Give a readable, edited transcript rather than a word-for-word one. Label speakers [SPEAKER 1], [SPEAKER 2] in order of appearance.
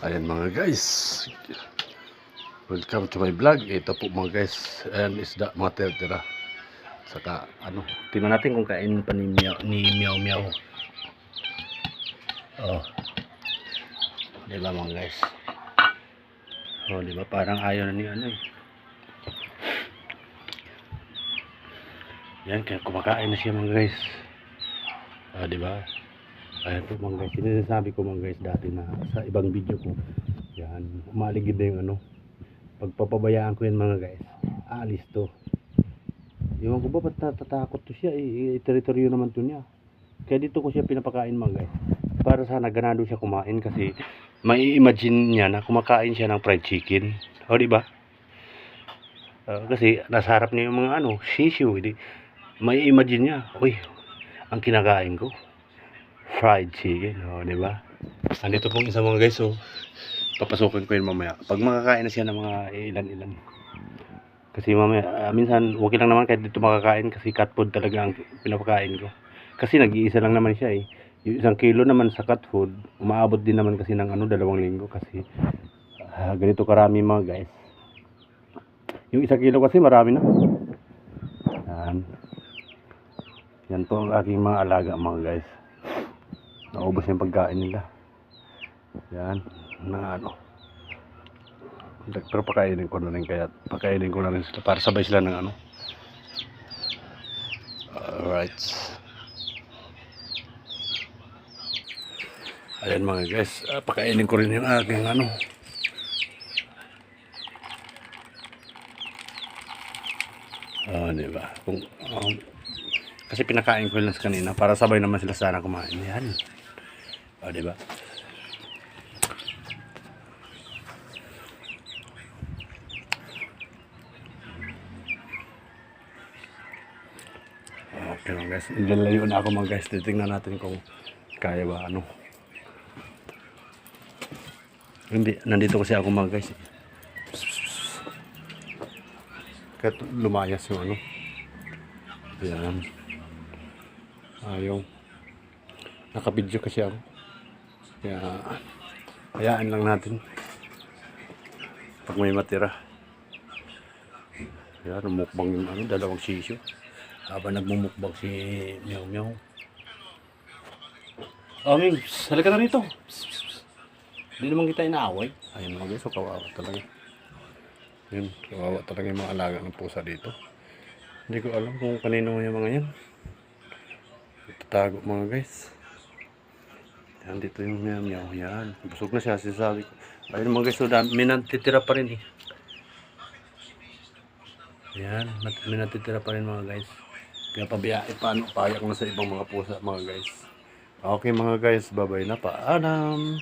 [SPEAKER 1] Ayan mga guys, welcome to my vlog. Ito po mga guys, ayan isda mga tira-tira. Saka ano, tingnan natin kung kain pa ni Meow Meow. Oh, diba mga guys? Oh, diba parang ayaw na ni ano eh. Yan, kaya kumakain na siya mga guys. Ah, diba? Ayan po mga guys, sinasabi ko mga guys dati na sa ibang video ko. Yan, umaligid na yung ano. Pagpapabayaan ko yan mga guys, aalis to. Iwan ko ba ba't natatakot to siya eh, teritoryo naman to niya. Kaya dito ko siya pinapakain mga guys. Para sana ganado siya kumain kasi may imagine niya na kumakain siya ng fried chicken. O diba? Kasi nasa harap niya yung mga ano, shishu. May imagine niya, uy, ang kinakain ko fried chicken, o diba? Andito pong isa mga guys, so papasukin ko yun mamaya pag makakain na siya ng mga ilan-ilan. Kasi mamaya, minsan okay lang naman kahit dito makakain kasi cat food talaga ang pinapakain ko. Kasi nag-iisa lang naman siya eh. Yung 1 kilo naman sa cat food, umaabot din naman kasi ng ano, 2 linggo kasi ganito karami mga guys. Yung 1 kilo kasi marami na. Yan po ang aking mga alaga mga guys. Naubos yung pagkain nila. Yan, na ano. Pero pakainin ko na rin kaya pakainin ko na rin sila para sabay sila ng ano. Alright. Ayan mga guys, pakainin ko rin yung aking ano. Diba? Kasi pinakain ko lang sa kanina para sabay naman sila sana kumain. Yan. Diba? Okay mga guys, ilalayo na ako mga guys. Titingnan natin kung kaya ba ano. Hindi, nandito kasi ako mga guys. Kahit lumayas yung ano. Yan. Ayaw. Nakabidyo kasi ako. Kaya hayaan lang natin. Pag may matira. Yan, mukbang yung ano, 2 sisyo. Habang nagmumukbang si Meow Meow. Oh, Mims, halika na rito. Hindi naman kita inaaway. Ayun mga guys, so kawawa talaga. Yun, kawawa talaga yung mga alaga ng pusa dito. Hindi ko alam kung kanino yung mga yan. Itatago mga guys. Yan, dito yung Meow Meow. Yan, busog na siya, sinasabi ko. Ayun mga guys, so may natitira pa rin eh. Yan, may natitira pa rin mga guys. Kaya paano payak na sa ibang mga pusa mga guys. Okay mga guys, bye bye na, paalam.